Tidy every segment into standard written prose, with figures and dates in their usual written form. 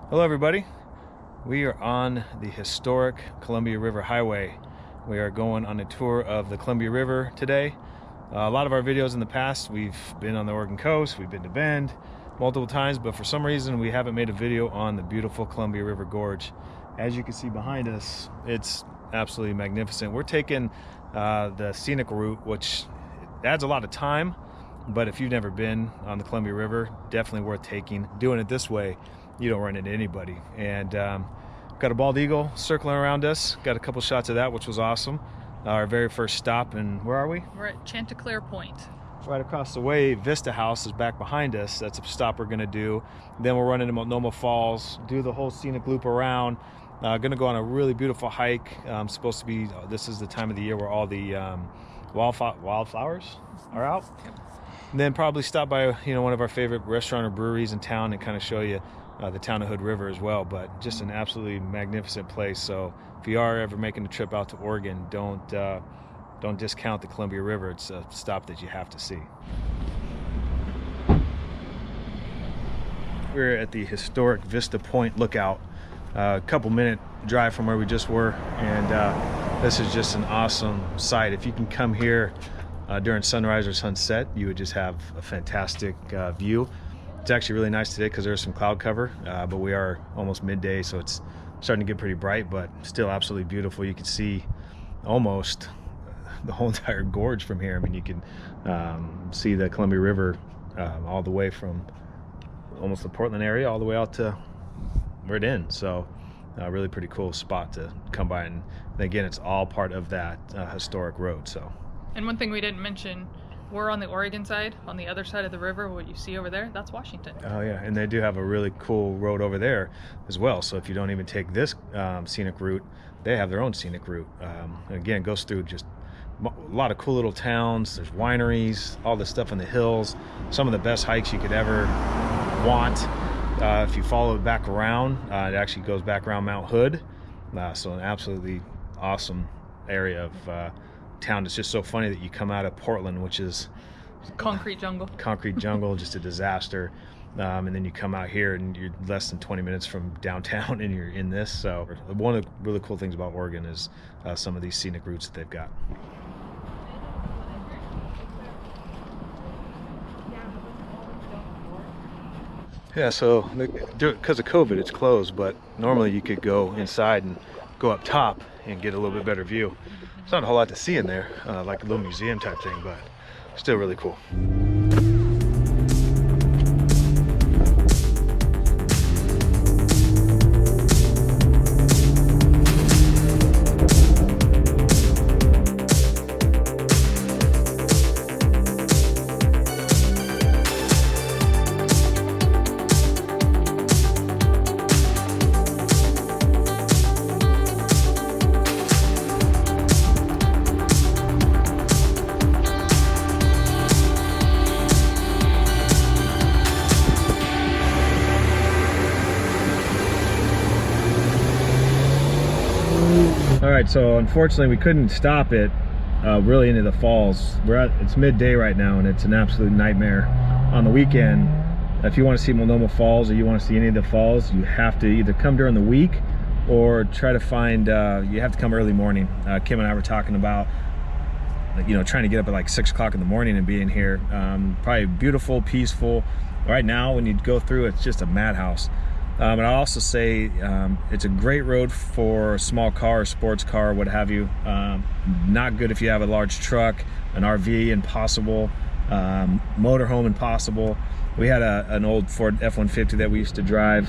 Hello everybody, we are on the historic Columbia River Highway. We are going on a tour of the Columbia River today. A lot of our videos in the past, we've been on the Oregon coast, we've been to Bend multiple times, but for some reason we haven't made a video on the beautiful Columbia River Gorge. As you can see behind us, it's absolutely magnificent. We're taking the scenic route, which adds a lot of time, but if you've never been on the Columbia River, definitely worth taking. Doing it this way, you don't run into anybody. And got a bald eagle circling around us. Got a couple shots of that, which was awesome. Our very first stop, and where are we? We're at Chanticleer Point. Right across the way, Vista House is back behind us. That's a stop we're gonna do. Then we'll run into Multnomah Falls, do the whole scenic loop around. Gonna go on a really beautiful hike. Supposed to be, this is the time of the year where all the wildflowers are out. Yep. And then probably stop by one of our favorite restaurant or breweries in town and kind of show you the town of Hood River as well. But just an absolutely magnificent place. So if you are ever making a trip out to Oregon, don't discount the Columbia River. It's a stop that you have to see. We're at the historic Vista Point Lookout, a couple minute drive from where we just were, and this is just an awesome sight. If you can come here during sunrise or sunset, you would just have a fantastic view. It's actually really nice today because there's some cloud cover, but we are almost midday, so it's starting to get pretty bright, but still absolutely beautiful. You can see almost the whole entire gorge from here. I mean, you can see the Columbia River all the way from almost the Portland area all the way out to where it ends. So really pretty cool spot to come by, and again, it's all part of that historic road. So. And one thing we didn't mention, we're on the Oregon side. On the other side of the river, what you see over there, that's Washington. Oh yeah, and they do have a really cool road over there as well. So if you don't even take this scenic route, they have their own scenic route. Again, it goes through just a lot of cool little towns. There's wineries, all this stuff in the hills. Some of the best hikes you could ever want. If you follow it back around, it actually goes back around Mount Hood. So an absolutely awesome area of town. It's just so funny that you come out of Portland, which is concrete jungle, just a disaster, and then you come out here and you're less than 20 minutes from downtown and you're in this. So one of the really cool things about Oregon is some of these scenic routes that they've got. Yeah, so because of COVID, it's closed, but normally you could go inside and go up top and get a little bit better view. It's not a whole lot to see in there, like a little museum type thing, but still really cool. All right, so unfortunately we couldn't stop it really into the falls. It's midday right now, and it's an absolute nightmare on the weekend. If you want to see Multnomah Falls or you want to see any of the falls, you have to either come during the week or try to find, you have to come early morning. Kim and I were talking about, trying to get up at like 6 o'clock in the morning and being here. Probably beautiful, peaceful. Right now, when you go through, it's just a madhouse. And I'll also say it's a great road for a small car, sports car, what have you. Not good if you have a large truck, an RV, impossible. Motorhome, impossible. We had an old Ford F-150 that we used to drive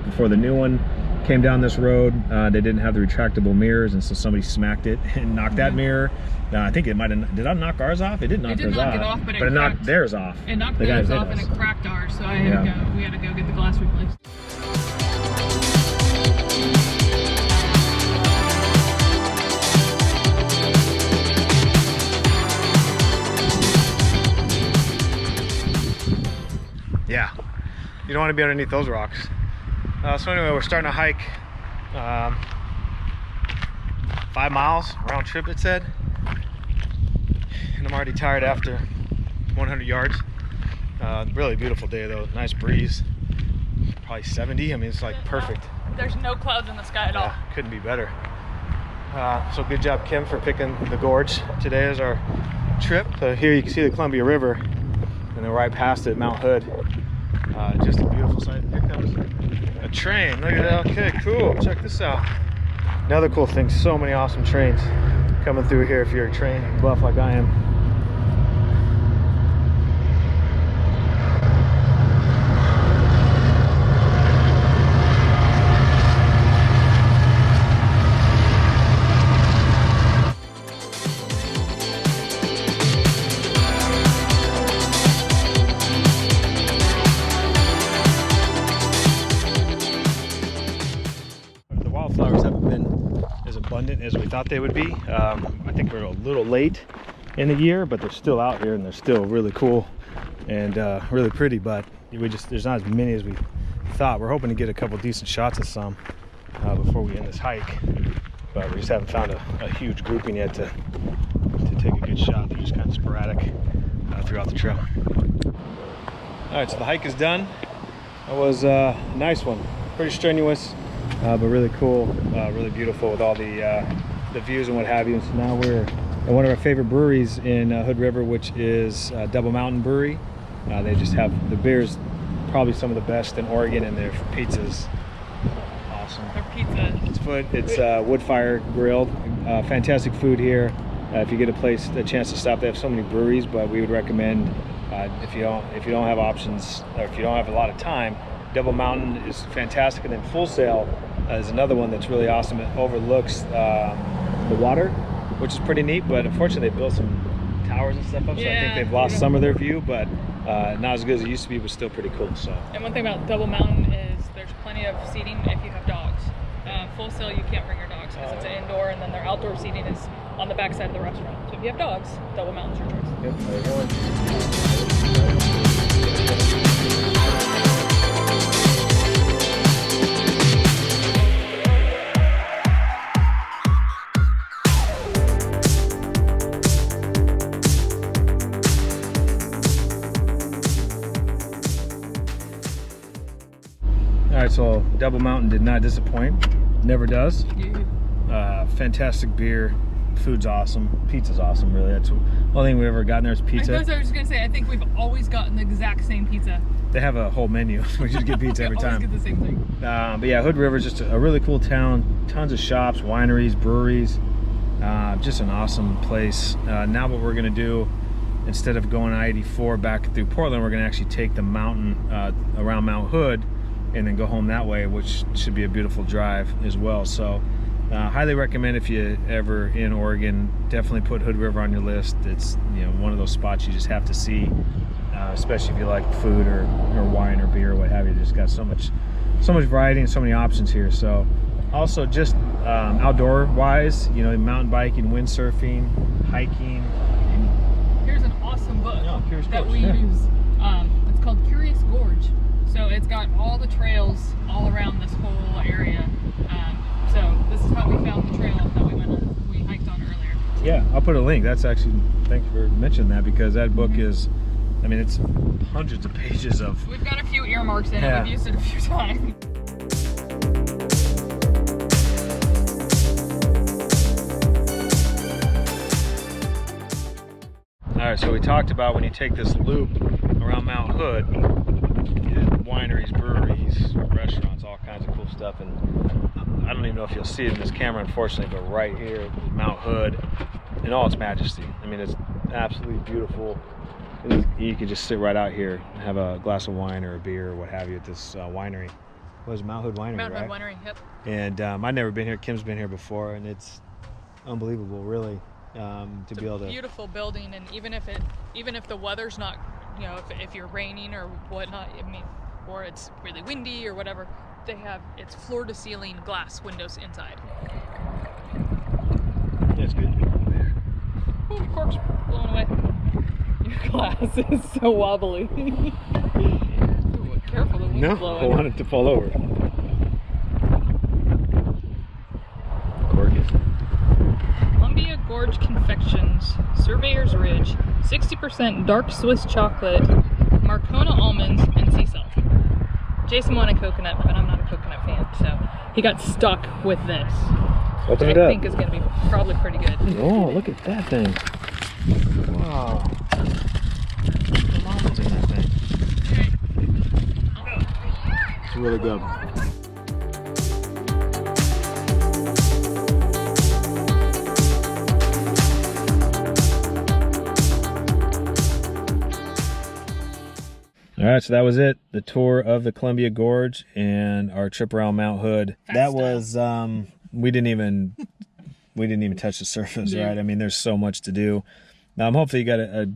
before the new one came down this road. They didn't have the retractable mirrors, and so somebody smacked it and knocked that mirror. I think it might have, did I knock ours off? It didn't knock theirs off. It did knock it off, but it knocked theirs off. It knocked theirs off and it cracked ours, so we had to go get the glass replaced. Yeah, you don't want to be underneath those rocks. So anyway, we're starting to hike 5 miles round trip, it said, and I'm already tired after 100 yards. Really beautiful day though, nice breeze. probably 70. I mean, it's like perfect. There's no clouds in the sky at all. Couldn't be better. So good job, Kim, for picking the Gorge today as our trip. So here you can see the Columbia River, and then right past it, Mount Hood. Just a beautiful sight. Here comes a train. Look at that. Okay, cool. Check this out. Another cool thing, so many awesome trains coming through here if you're a train buff like I am. Flowers haven't been as abundant as we thought they would be. I think we're a little late in the year, but they're still out here and they're still really cool and really pretty, but there's not as many as we thought. We're hoping to get a couple decent shots of some before we end this hike, but we just haven't found a huge grouping yet to take a good shot. They're just kind of sporadic throughout the trail. All right, so the hike is done. It was a nice one, pretty strenuous. But really cool, really beautiful with all the views and what have you. And so now we're at one of our favorite breweries in Hood River, which is Double Mountain Brewery. They just have the beers, probably some of the best in Oregon, and their pizzas awesome. Their pizza. It's wood fire grilled. Fantastic food here. If you get a chance to stop, they have so many breweries, but we would recommend if you don't have options, or if you don't have a lot of time, Double Mountain is fantastic, and then Full Sail is another one that's really awesome. It overlooks the water, which is pretty neat, but unfortunately they built some towers and stuff up, so I think they've lost some of their view, but not as good as it used to be, but still pretty cool. So. And one thing about Double Mountain is there's plenty of seating if you have dogs. Full Sail, you can't bring your dogs because it's an indoor, and then their outdoor seating is on the back side of the restaurant. So if you have dogs, Double Mountain's your choice. Yep, there you go. All right, so Double Mountain did not disappoint. Never does. Fantastic beer. Food's awesome. Pizza's awesome, really. That's the only thing we've ever gotten there is pizza. I was just going to say, I think we've always gotten the exact same pizza. They have a whole menu. We just get pizza every time. We always get the same thing. But yeah, Hood River is just a really cool town. Tons of shops, wineries, breweries. Just an awesome place. Now what we're going to do, instead of going I-84 back through Portland, we're going to actually take the mountain around Mount Hood and then go home that way, which should be a beautiful drive as well. So highly recommend, if you ever in Oregon, definitely put Hood River on your list. It's one of those spots you just have to see, especially if you like food or wine or beer or what have you. Just got so much variety and so many options here. So also just outdoor wise, mountain biking, windsurfing, hiking. Here's an awesome book that we use. It's called Curious Gorge. So it's got all the trails all around this whole area. So this is how we found the trail that we hiked on earlier. Yeah, I'll put a link. That's actually, thank you for mentioning that, because that book is, I mean, it's hundreds of pages of. We've got a few earmarks in it. We've used it a few times. All right, so we talked about when you take this loop around Mount Hood, wineries, breweries, restaurants, all kinds of cool stuff. And I don't even know if you'll see it in this camera, unfortunately, but right here is Mount Hood in all its majesty. I mean, it's absolutely beautiful. You could just sit right out here and have a glass of wine or a beer or what have you at this winery. What is it, Mount Hood Winery, Mount right? Hood Winery, yep. And I've never been here. Kim's been here before, and it's unbelievable, really, to be able to. Beautiful building, and even if the weather's not, if you're raining or whatnot, I mean, or it's really windy or whatever, it's floor to ceiling glass windows inside. Yeah, it's good. Ooh, cork's blown away. Your glass is so wobbly. Ooh, careful, the wind's blowing. I want it to fall over. Cork is. Columbia Gorge Confections, Surveyor's Ridge, 60% dark Swiss chocolate, Marcona almonds, and sea salt. Jason wanted coconut, but I'm not a coconut fan, so he got stuck with this. Open which it I up. think is going to be probably pretty good. Oh, look at that thing. Wow. The almonds in that thing. It's really good. All right, so that was it. The tour of the Columbia Gorge and our trip around Mount Hood. Fast that style. was we didn't even touch the surface, Yeah. right? I mean, there's so much to do. Hopefully you got a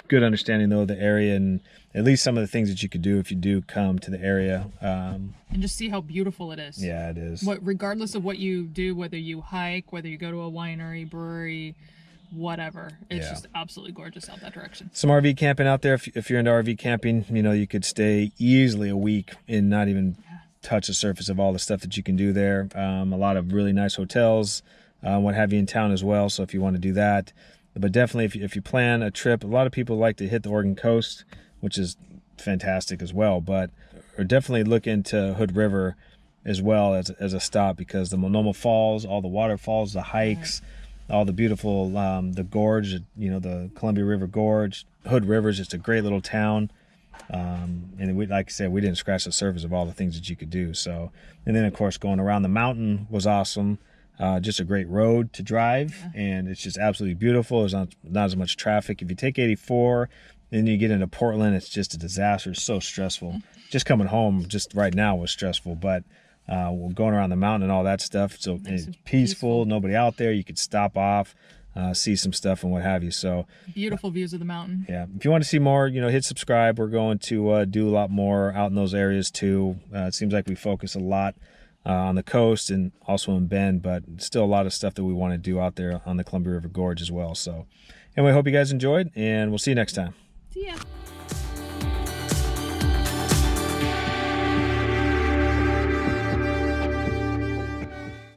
good understanding though of the area and at least some of the things that you could do if you do come to the area. And just see how beautiful it is. Yeah, it is. Regardless of what you do, whether you hike, whether you go to a winery, brewery, whatever, it's just absolutely gorgeous out that direction. Some RV camping out there. If you're into RV camping, you know, you could stay easily a week and not even touch the surface of all the stuff that you can do there. A lot of really nice hotels, what have you in town as well. So if you want to do that, but definitely if you plan a trip, a lot of people like to hit the Oregon coast, which is fantastic as well, but or definitely look into Hood River as well as a stop, because the Monoma Falls, all the waterfalls, the hikes, all the beautiful, the gorge, you know, the Columbia River Gorge. Hood River is just a great little town. And we, like I said, we didn't scratch the surface of all the things that you could do. So, and then of course going around the mountain was awesome. Just a great road to drive, and it's just absolutely beautiful. There's not as much traffic. If you take 84, then you get into Portland, it's just a disaster. It's so stressful. Just coming home just right now was stressful, but going around the mountain and all that stuff, so it's peaceful, nobody out there. You could stop off, see some stuff and what have you. So beautiful views of the mountain. Yeah, if you want to see more, you know, hit subscribe. We're going to do a lot more out in those areas too. It seems like we focus a lot on the coast and also in Bend, but still a lot of stuff that we want to do out there on the Columbia River Gorge as well. So anyway, hope you guys enjoyed, and we'll see you next time. See ya.